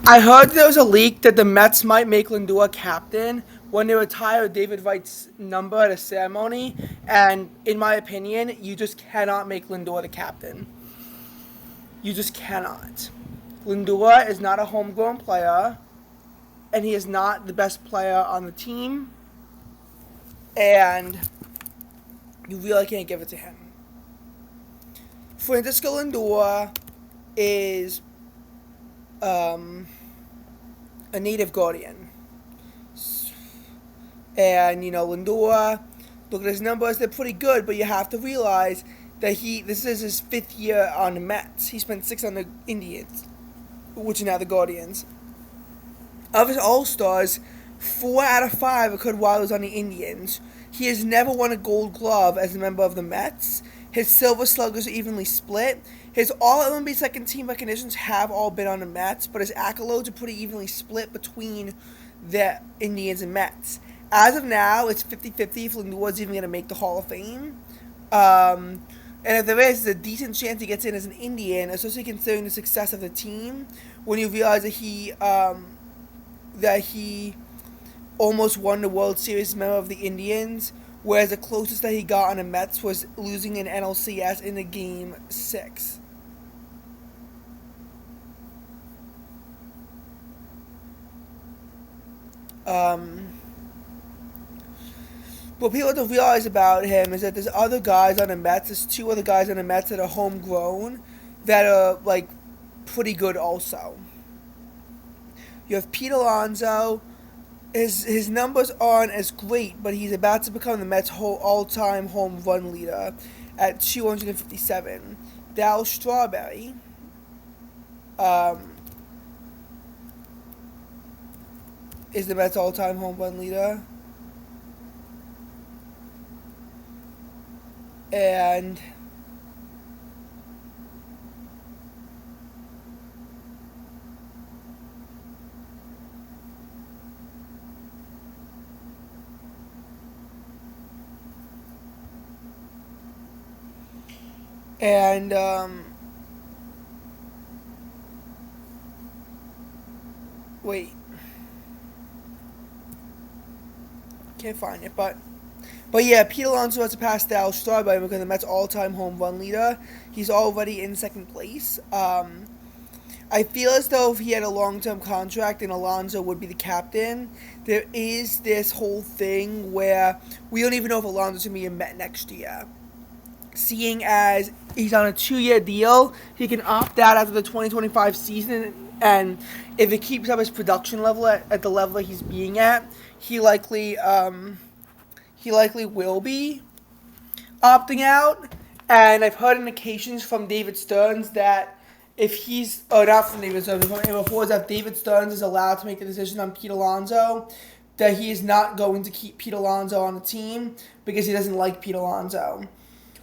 I heard there was a leak that the Mets might make Lindor captain when they retire David Wright's number at a ceremony, and in my opinion, you just cannot make Lindor the captain. You just cannot. Lindor is not a homegrown player, and he is not the best player on the team, and you really can't give it to him. Francisco Lindor is a native Guardian. And, Lindor, look at his numbers, they're pretty good, but you have to realize that this is his 5th year on the Mets. He spent 6 on the Indians, which are now the Guardians. Of his All-Stars, 4 out of 5 occurred while he was on the Indians. He has never won a Gold Glove as a member of the Mets. His Silver Sluggers are evenly split. His All-MLB second-team recognitions have all been on the Mets, but his accolades are pretty evenly split between the Indians and Mets. As of now, it's 50-50 if Lindor's even going to make the Hall of Fame. And if there is, there's a decent chance he gets in as an Indian, especially considering the success of the team, when you realize that he almost won the World Series as a member of the Indians, whereas the closest that he got on the Mets was losing in NLCS in the Game 6. What people don't realize about him is that there's other guys on the Mets. There's 2 other guys on the Mets that are homegrown that are, pretty good also. You have Pete Alonso. His numbers aren't as great, but he's about to become the Mets' all-time home run leader at 257. Darryl Strawberry is the Mets' all-time home run leader. And wait, can't find it, but yeah, Pete Alonso has to pass Darryl Strawberry and become the Mets' all-time home run leader. He's already in second place. I feel as though if he had a long-term contract and Alonso would be the captain, there is this whole thing where we don't even know if Alonso's going to be a Met next year. Seeing as he's on a 2-year deal, he can opt out after the 2025 season, and if it keeps up his production level at the level that he's being at, he likely will be opting out. And I've heard indications from David Stearns that not from David Stearns, from reports that David Stearns is allowed to make the decision on Pete Alonso, that he is not going to keep Pete Alonso on the team because he doesn't like Pete Alonso,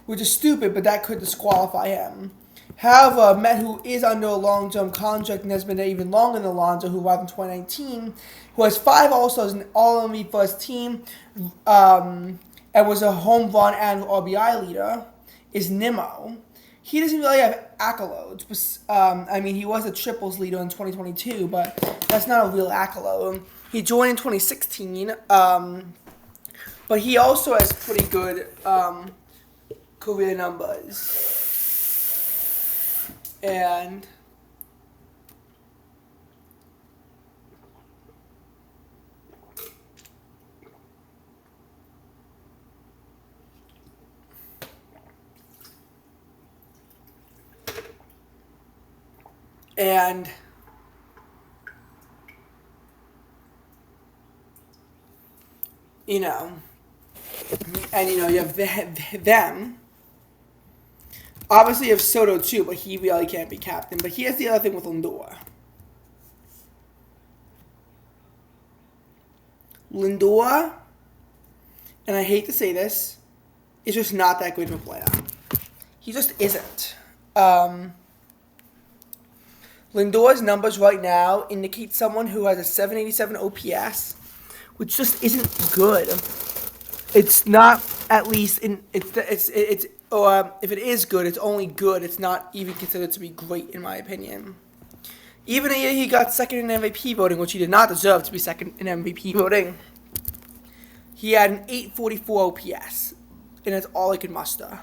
which is stupid, but that could disqualify him. However, Met, who is under a long-term contract and has been there even longer than Alonso, who arrived in 2019, who has 5 All-Stars and All-MLB first team, and was a home run and RBI leader, is Nimmo. He doesn't really have accolades. He was a triples leader in 2022, but that's not a real accolade. He joined in 2016, but he also has pretty good career numbers. And you have them. Obviously, you have Soto too, but he really can't be captain. But here's the other thing with Lindor. Lindor, and I hate to say this, is just not that good of a player. He just isn't. Lindor's numbers right now indicate someone who has a 787 OPS, which just isn't good. It's not, at least or if it is good, it's only good. It's not even considered to be great, in my opinion. Even a year he got second in MVP voting, which he did not deserve to be second in MVP voting, he had an 844 OPS, and that's all he could muster.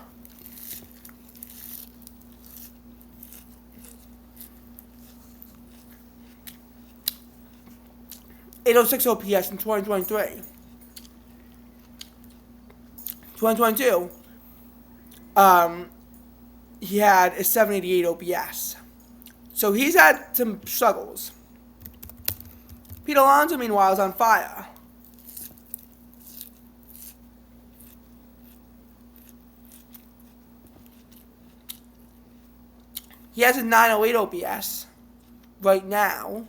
.806 OPS in 2023. 2022, he had a 788 OPS. So he's had some struggles. Pete Alonso, meanwhile, is on fire. He has a 908 OPS right now.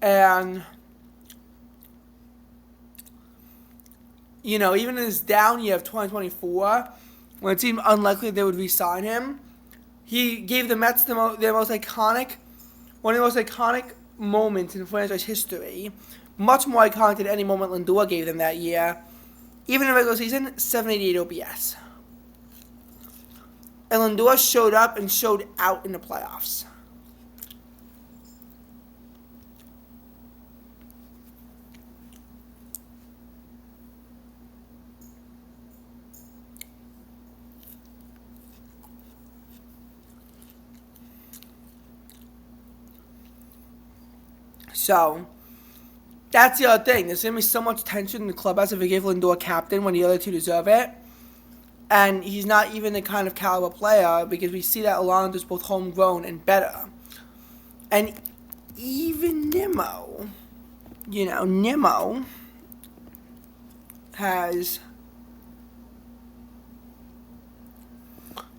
And, you know, even in his down year of 2024, when it seemed unlikely they would re-sign him, he gave the Mets their most iconic, one of the most iconic moments in franchise history. Much more iconic than any moment Lindor gave them that year. Even in regular season, 788 OPS. And Lindor showed up and showed out in the playoffs. So, that's the other thing. There's going to be so much tension in the clubhouse if we give Lindor captain when the other two deserve it. And he's not even the kind of caliber player because we see that Alonso's both homegrown and better. And even Nimmo, Nimmo has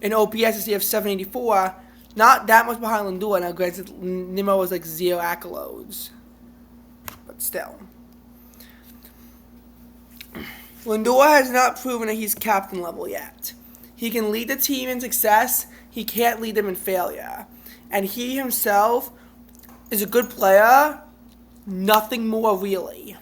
an OPS of 784. Not that much behind Lindor. Now, granted, Nimmo was like 0 accolades. But still. Lindor has not proven that he's captain level yet. He can lead the team in success. He can't lead them in failure. And he himself is a good player. Nothing more, really.